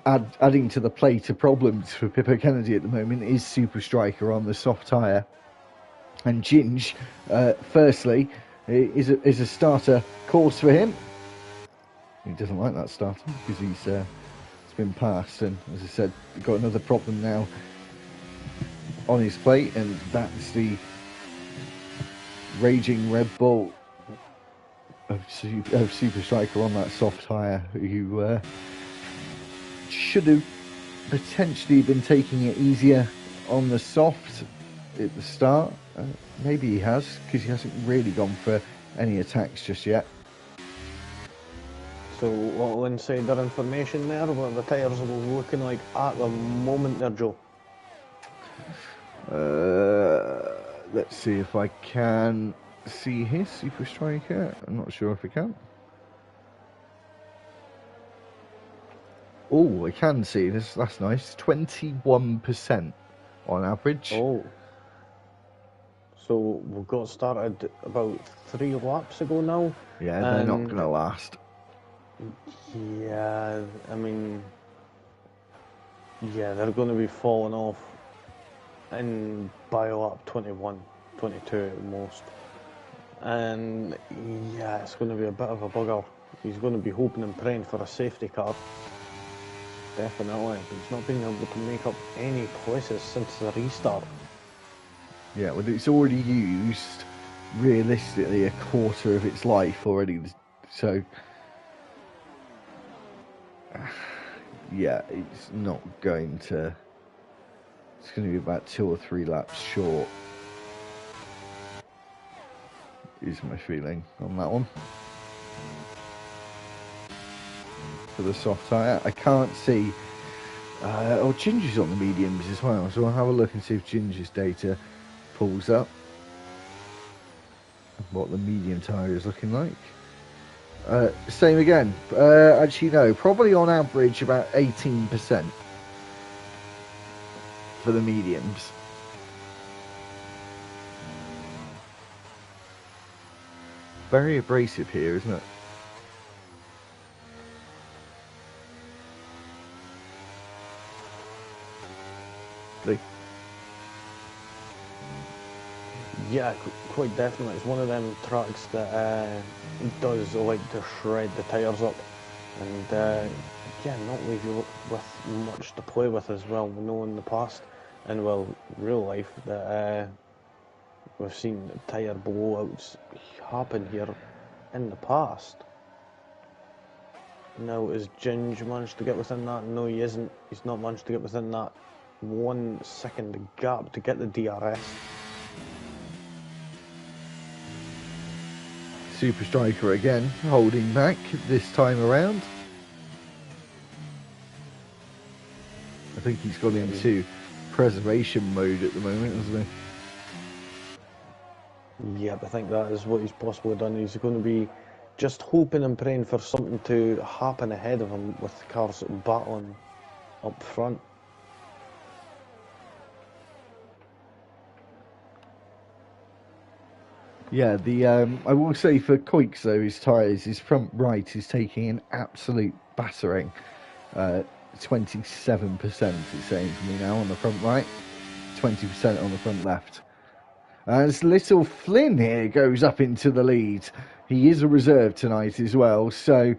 adding to the plate of problems for Pippo Kennedy at the moment is Super Striker on the soft tyre. And Ginge, firstly, is a starter course for him. He doesn't like that starter because it's been passed, and as I said, got another problem now on his plate, and that's the raging Red Bull of Super Striker on that soft tyre, who should have potentially been taking it easier on the soft at the start. Maybe he has, because he hasn't really gone for any attacks just yet. So, little insider information there, what the tyres are looking like at the moment there, Joe. Let's see if I can see his Super Striker. I'm not sure if I can. Oh, I can see this. That's nice. 21% on average. Oh. So we got started about 3 laps ago now. Yeah, they're not going to last. Yeah, I mean, yeah, they're going to be falling off by lap 21, 22 at most. And yeah, it's going to be a bit of a bugger. He's going to be hoping and praying for a safety car. Definitely. He's not been able to make up any places since the restart. Yeah, well, it's already used realistically a quarter of its life already, so yeah, it's not going to. It's going to be about 2 or 3 laps short, is my feeling on that one. For the soft tyre, I can't see. Ginger's on the mediums as well, so I'll have a look and see if Ginger's data pulls up what the medium tyre is looking like. Same again. Actually, no, probably on average about 18% for the mediums. Very abrasive here, isn't it? Yeah, quite definitely. It's one of them tracks that does like to shred the tyres up, and yeah, not leave you with much to play with as well. We know in the past, and well, real life, that we've seen tyre blowouts happen here in the past. Now, is Ginge managed to get within that? No, he isn't. He's not managed to get within that 1 second gap to get the DRS. Super Striker again, holding back this time around. I think he's gone into preservation mode at the moment, hasn't he? Yep, I think that is what he's possibly done. He's going to be just hoping and praying for something to happen ahead of him with the cars battling up front. Yeah, I will say for Koiks though, his tyres, his front right is taking an absolute battering. 27% it's saying for me now on the front right, 20% on the front left. As little Flynn here goes up into the lead. He is a reserve tonight as well, so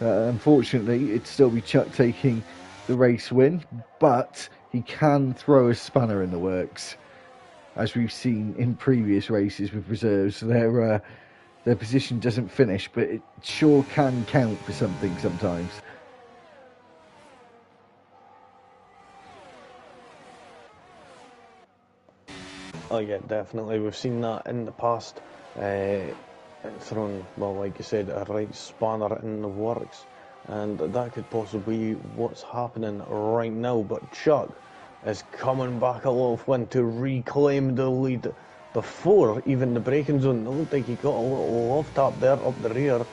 unfortunately it'd still be Chuck taking the race win, but he can throw a spanner in the works. As we've seen in previous races with reserves, their position doesn't finish, but it sure can count for something sometimes. Oh yeah, definitely. We've seen that in the past. Thrown, well, like you said, a right spanner in the works, and that could possibly be what's happening right now. But Chuck is coming back a little Flynn to reclaim the lead before even the braking zone. It looked like he got a little love tap there up the rear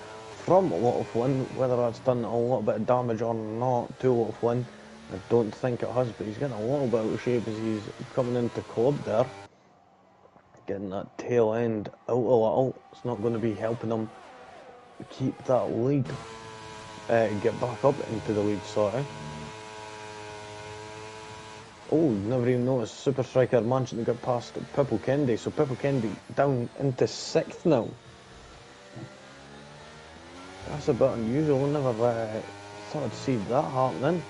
from Little Flynn. Whether that's done a little bit of damage or not to Little Flynn, I don't think it has, but he's getting a little bit out of shape as he's coming into club there. Getting that tail end out a little. It's not going to be helping him keep that lead. Get back up into the lead, sorry. Oh, never even noticed. Super Striker managed to get past Pipple Kennedy. So Pipple Kennedy down into 6th now. That's a bit unusual. I never thought I'd see that happening.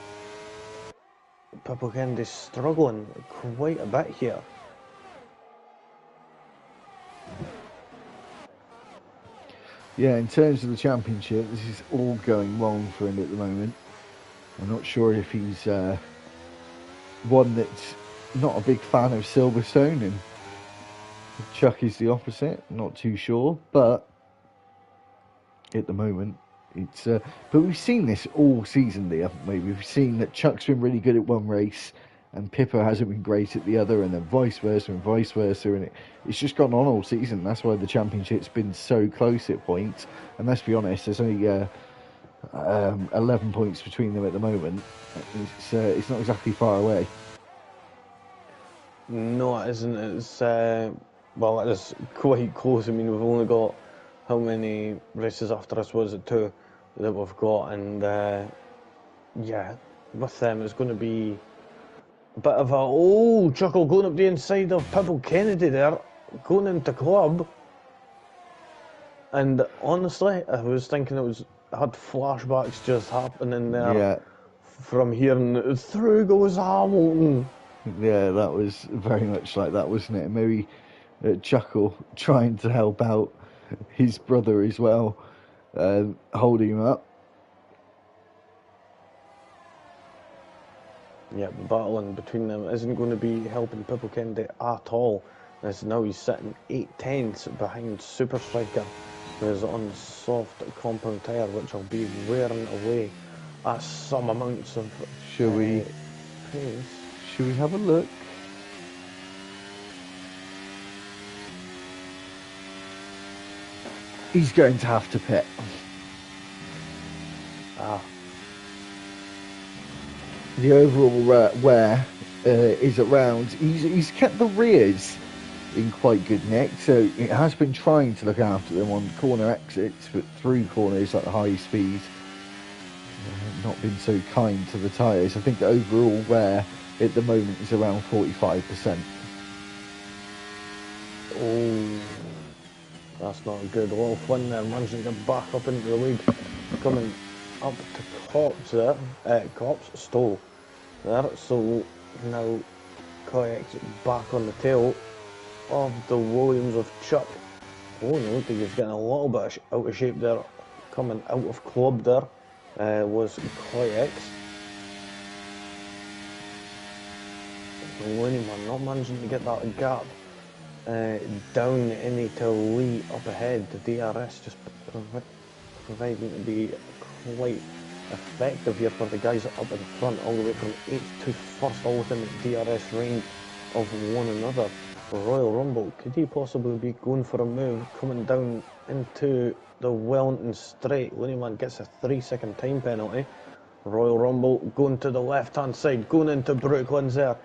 Pipple Kennedy's struggling quite a bit here. Yeah, in terms of the championship, this is all going wrong for him at the moment. I'm not sure if he's one that's not a big fan of Silverstone, and Chuck is the opposite. Not too sure, but at the moment, it's. But we've seen this all season, there, haven't we? We've seen that Chuck's been really good at one race, and Pippo hasn't been great at the other, and then vice versa, and it's just gone on all season. That's why the championship's been so close at points. And let's be honest, there's only 11 points between them at the moment. It's not exactly far away. No, it isn't. It's well, it is quite close. I mean, we've only got how many races after us? Was it 2 that we've got? And yeah, with them, it's going to be a bit of a chuckle going up the inside of Pibble Kennedy there, going into club. And honestly, I was thinking I had flashbacks just happening there. Yeah. From here and through goes Hamilton. Yeah, that was very much like that, wasn't it? And maybe Chuckle trying to help out his brother as well, holding him up. Yeah, the battling between them isn't going to be helping Pippo Kennedy at all. As now he's sitting 8/10 behind Super Striker, who is on soft compound tyre, which will be wearing away at some amounts of pace. Should we have a look? He's going to have to pit. The overall wear is around. He's kept the rears in quite good nick, so it has been trying to look after them on corner exits, but through corners at the high speed, not been so kind to the tyres. I think the overall wear at the moment is around 45%. Oh, that's not good. A little fun there, managing to get back up into the lead, coming up to Cops there. Cops stole there, so now Kayak's back on the tail of the Williams of Chuck. Oh no, I think he's getting a little bit out of shape there, coming out of club there. Was Kayak's. Looneyman not managing to get that gap down any to Lee up ahead. The DRS just proving to be quite effective here for the guys up in front, all the way from 8th to 1st, all within the DRS range of one another. Royal Rumble, could he possibly be going for a move coming down into the Wellington straight? Looneyman gets a 3-second time penalty. Royal Rumble going to the left hand side, going into Brooklands there.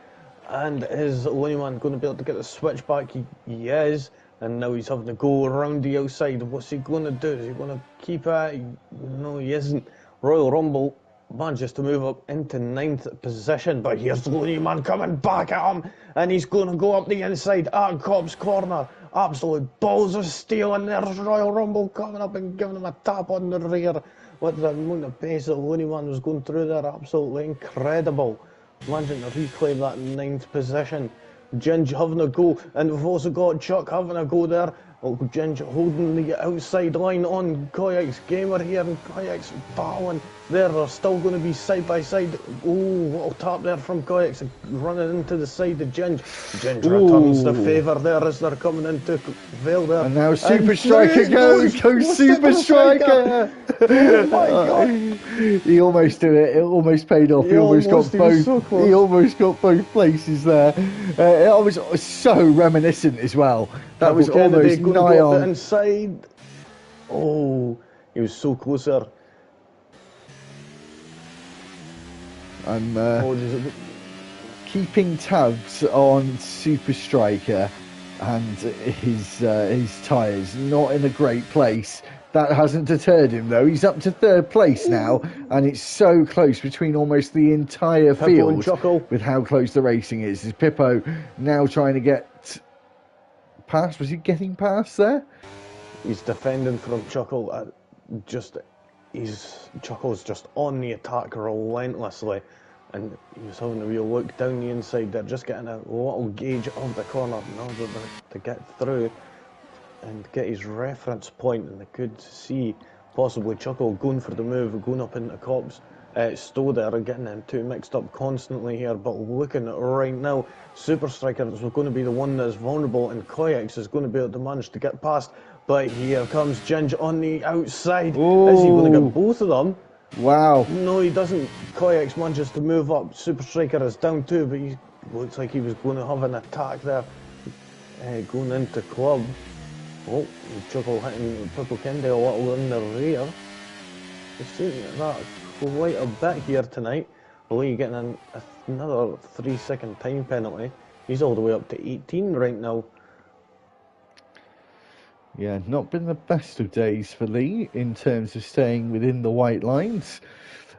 And is Looneyman going to be able to get the switch back? He is. And now he's having to go around the outside. What's he going to do? Is he going to keep it? No, he isn't. Royal Rumble manages to move up into 9th position. But here's Looneyman coming back at him. And he's going to go up the inside at Cobb's corner. Absolute balls of steel. And there's Royal Rumble coming up and giving him a tap on the rear. With the amount of pace that Looneyman was going through there. Absolutely incredible. Managing to reclaim that 9th position. Ginge having a go, and we've also got Chuck having a go there. Ginge holding the outside line on Kayak's Gamer here, and Kayak's battling there. They're still going to be side by side. Oh, what a tap there from Kayak's, running into the side of Ginge. Ginge returns the favour there as they're coming into Vale there. And now Super Striker goes Super Striker! Oh my God! He almost did it. It almost paid off. He almost got both. So he almost got both places there. It was so reminiscent as well. That was almost nigh on. Inside. Oh, he was so close there. I'm keeping tabs on Super Striker and his tyres. Not in a great place. That hasn't deterred him though. He's up to 3rd place now, and it's so close between almost the entire field with how close the racing is. Is Pippo now trying to get past? Was he getting past there? He's defending from Chuckle. Chuckle's just on the attack relentlessly, and he was having a real look down the inside there, just getting a little gauge of the corner in order to get through and get his reference point. And they could see possibly Chuckle going for the move, going up into Cops Stowe there are getting them two mixed up constantly here, but looking at it right now, Super Striker is going to be the one that's vulnerable, and Koyaks is going to be able to manage to get past. But here comes Ginge on the outside. Ooh. Is he going to get both of them? Wow. No, he doesn't. Koyaks manages to move up. Super Striker is down too, but he looks like he was going to have an attack there. Going into club. Oh, Chuckle hitting Purple Kennedy a little in the rear. We've seen that quite a bit here tonight. Lee getting another 3-second time penalty. He's all the way up to 18 right now. Yeah, not been the best of days for Lee in terms of staying within the white lines.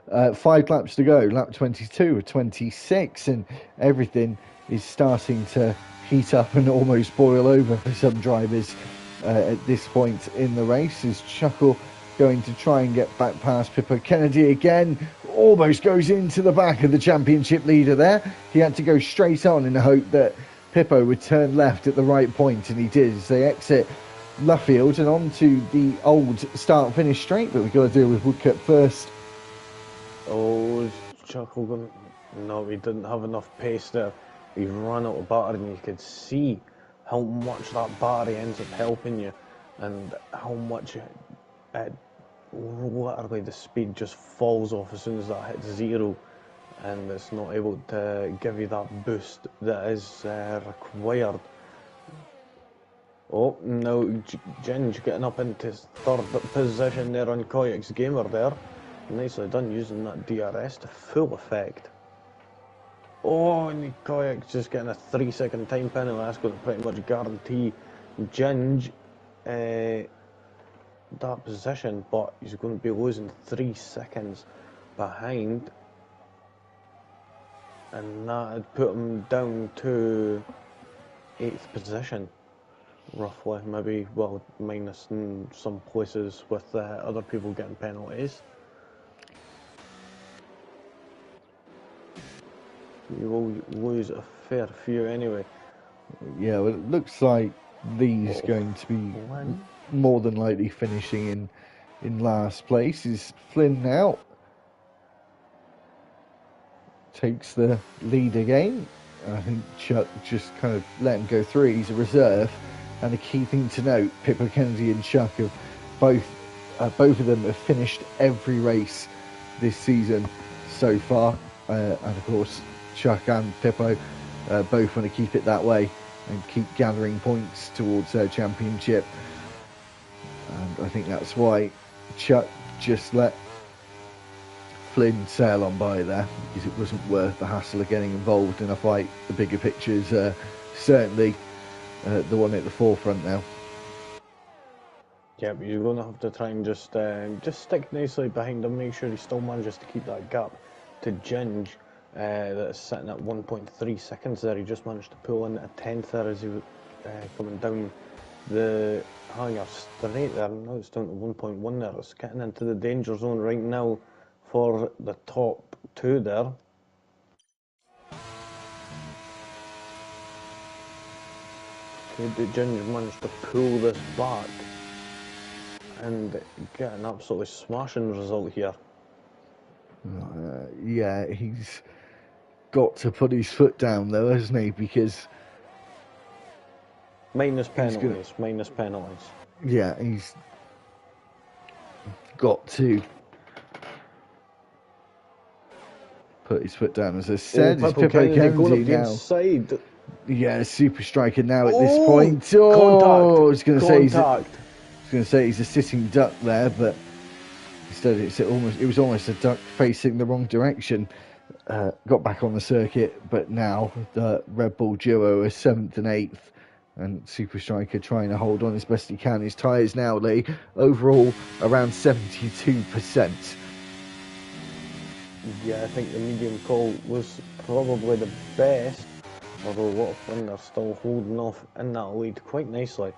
5 laps to go, lap 22 of 26, and everything is starting to heat up and almost boil over for some drivers at this point in the race. Is Chuckle going to try and get back past Pippo Kennedy again? Almost goes into the back of the championship leader there. He had to go straight on in the hope that Pippo would turn left at the right point, and he did as they exit Luffield and onto the old start-finish straight, but we've got to deal with Woodcut first. Oh, is Chuckle going? No, he didn't have enough pace there. He ran out of battery, and you could see how much that battery ends up helping you, and how much literally the speed just falls off as soon as that hits zero, and it's not able to give you that boost that is required. Oh, now Ginge getting up into third position there on Koyak's Gamer there. Nicely done using that DRS to full effect. Oh, and Koyak's just getting a 3-second time penalty. That's going to pretty much guarantee Ginge that position, but he's going to be losing 3 seconds behind, and that would put him down to 8th position, roughly. Maybe, well, minus in some places with other people getting penalties. You will lose a fair few anyway. Yeah, well, it looks like Lee's going to be more than likely finishing in last place. Is Flynn now takes the lead again. I think Chuck just kind of let him go through. He's a reserve, and the key thing to note: Pippo Kennedy and Chuck have both of them have finished every race this season so far, and of course Chuck and Pippo both want to keep it that way and keep gathering points towards their championship. And I think that's why Chuck just let Flynn sail on by there, because it wasn't worth the hassle of getting involved in a fight. The bigger picture is certainly the one at the forefront now. Yeah, but you're going to have to try and just stick nicely behind him, make sure he still manages to keep that gap to Ginge. That's sitting at 1.3 seconds there. He just managed to pull in a 10th there as he was coming down the hangar straight there. Now it's down to 1.1 there. It's getting into the danger zone right now for the top two there. Okay, Ginge managed to pull this back and get an absolutely smashing result here. Yeah, he's got to put his foot down though, hasn't he? Because minus penalties. Yeah, he's got to put his foot down. As I said, it's Pippo Kennedy now. Inside. Yeah, Super Striker now at this point. Oh, contact. I was going to say he's a sitting duck there, but instead it was almost a duck facing the wrong direction. Got back on the circuit, but now the Red Bull duo are 7th and 8th, and Super Striker trying to hold on as best he can. His tyres now, Lee, overall around 72%. Yeah, I think the medium coal was probably the best, although a lot of Flynn are still holding off in that lead quite nicely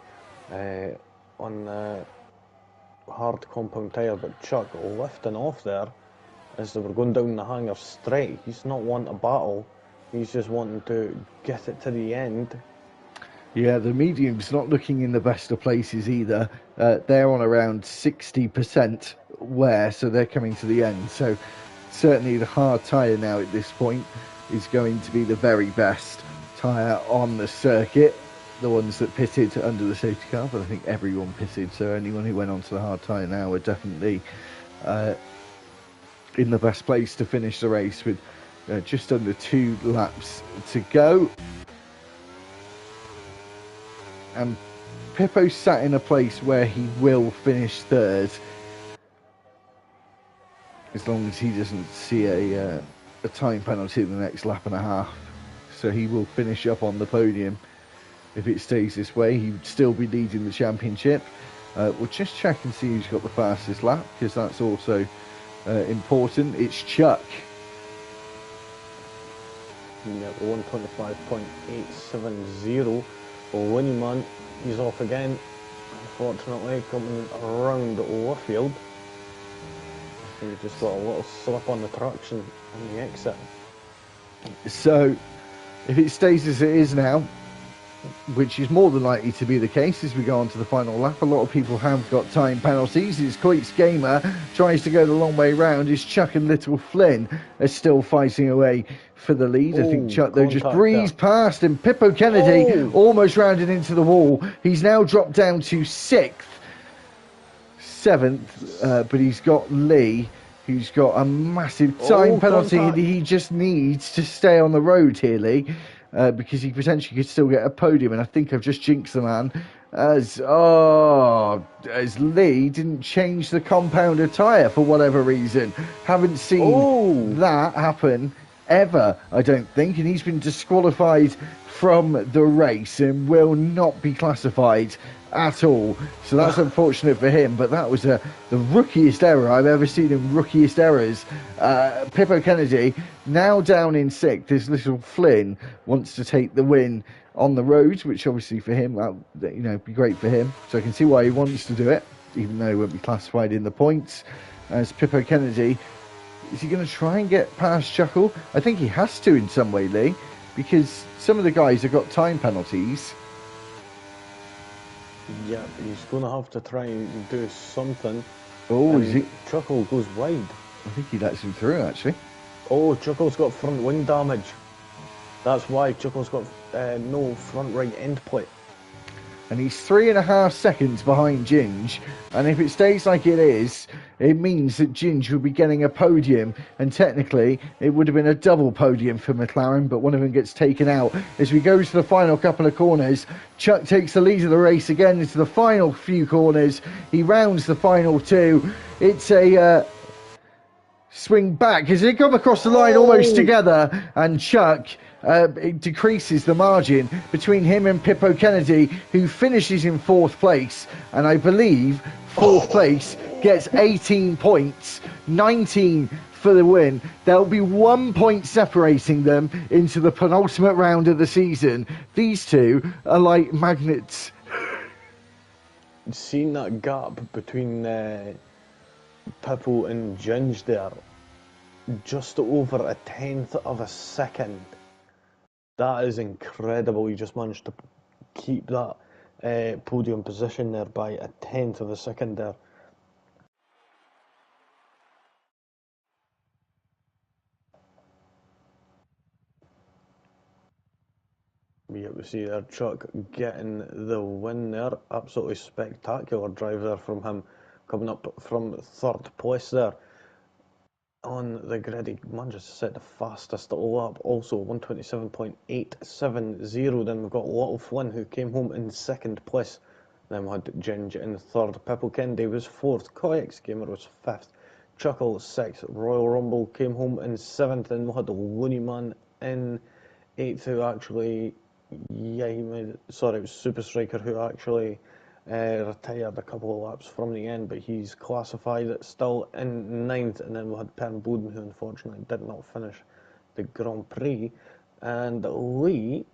on the hard compound tyre, but Chuck lifting off there as they were going down the hangar straight. He's not wanting a battle, he's just wanting to get it to the end. Yeah, the medium's not looking in the best of places either. They're on around 60% wear, so they're coming to the end. So certainly the hard tyre now at this point is going to be the very best tyre on the circuit. The ones that pitted under the safety car, but I think everyone pitted, so anyone who went onto the hard tyre now are definitely in the best place to finish the race with just under 2 laps to go. And Pippo sat in a place where he will finish third, as long as he doesn't see a time penalty in the next lap and a half. So he will finish up on the podium. If it stays this way, he would still be leading the championship. We'll just check and see who's got the fastest lap, because that's also important. It's Chuck. Yeah, 125.870. Winnie Man, he's off again. Unfortunately, coming around Warfield. He just got a little slip on the traction on the exit. So, if it stays as it is now, which is more than likely to be the case as we go on to the final lap, a lot of people have got time penalties. It's Coit's Gamer tries to go the long way round. Is Chuck and Little Flynn are still fighting away for the lead. I think Chuck though just breezed past, and Pippo Kennedy almost rounded into the wall. He's now dropped down to 6th, 7th, but he's got Lee, who's got a massive time penalty. He just needs to stay on the road here, Lee. Because he potentially could still get a podium, and I think I've just jinxed the man as Lee didn't change the compounder tyre for whatever reason. Haven't seen that happen ever, I don't think, and he's been disqualified from the race and will not be classified at all. So that's unfortunate for him, but that was the rookiest error I've ever seen in rookiest errors. Pippo Kennedy now down in 6th. This Little Flynn wants to take the win on the road, which obviously for him, that be great for him. So I can see why he wants to do it, even though he won't be classified in the points. As Pippo Kennedy, is he going to try and get past Chuckle? I think he has to in some way, Lee, because some of the guys have got time penalties. Yeah, he's going to have to try and do something. Is he? Chuckle goes wide. I think he lets him through, actually. Chuckle's got front wing damage. That's why Chuckle's got no front right end plate. And he's 3.5 seconds behind Ginge. And if it stays like it is, it means that Ginge will be getting a podium. And technically, it would have been a double podium for McLaren, but one of them gets taken out. As we go to the final couple of corners, Chuck takes the lead of the race again into the final few corners. He rounds the final 2. It's a swing back as they come across the line almost together, and Chuck it decreases the margin between him and Pippo Kennedy, who finishes in 4th place, and I believe 4th place gets 18 points, 19 for the win. There'll be 1 point separating them into the penultimate round of the season. These two are like magnets. Seeing that gap between Pippo and Ginge there, just over 1/10 of a second. That is incredible. He just managed to keep that podium position there by 1/10 of a second there. Yeah, we see there Chuck getting the win there. Absolutely spectacular drive there from him, coming up from 3rd place there. On the grid, he managed to set the fastest lap, also 127.870. Then we've got Little Flynn, who came home in 2nd place. Then we had Ginge in 3rd. Pippo Kennedy was 4th. Coix Gamer was 5th. Chuckle 6th. Royal Rumble came home in 7th. Then we had the Looney Man in 8th, who actually, it was Super Striker, who actually retired a couple of laps from the end, but he's classified still in 9th. And then we had Pen Boden, who unfortunately did not finish the Grand Prix. And Lee,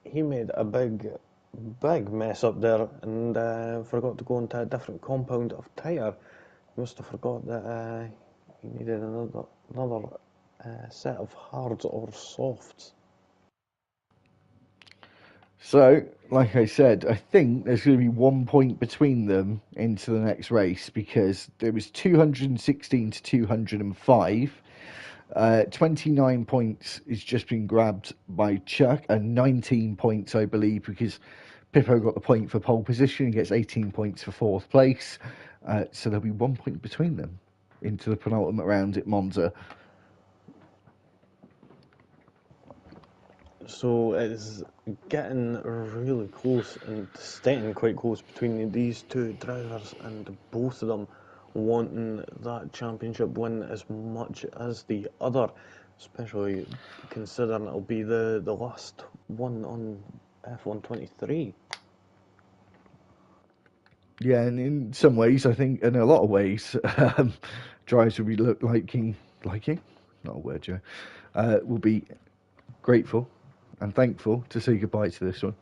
he made a big mess up there and forgot to go into a different compound of tyre. He must have forgot that he needed another set of hards or softs. So, like I said, I think there's going to be 1 point between them into the next race because there was 216 to 205. 29 points is just been grabbed by Chuck, and 19 points, I believe, because Pippo got the point for pole position and gets 18 points for fourth place. So there'll be 1 point between them into the penultimate round at Monza. So it's getting really close and staying quite close between these two drivers, and both of them wanting that championship win as much as the other, especially considering it'll be the last one on F123. Yeah, and in some ways, I think, in a lot of ways, drivers will be liking, not a word, Joe, will be grateful and thankful to say goodbye to this one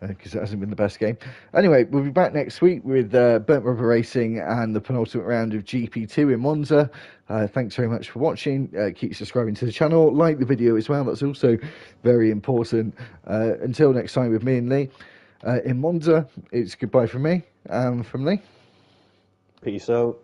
because it hasn't been the best game. Anyway, we'll be back next week with Burnt Rubber Racing and the penultimate round of GP2 in Monza. Thanks very much for watching. Keep subscribing to the channel, like the video as well. That's also very important. Until next time with me and Lee in Monza, it's goodbye from me and from Lee. Peace out.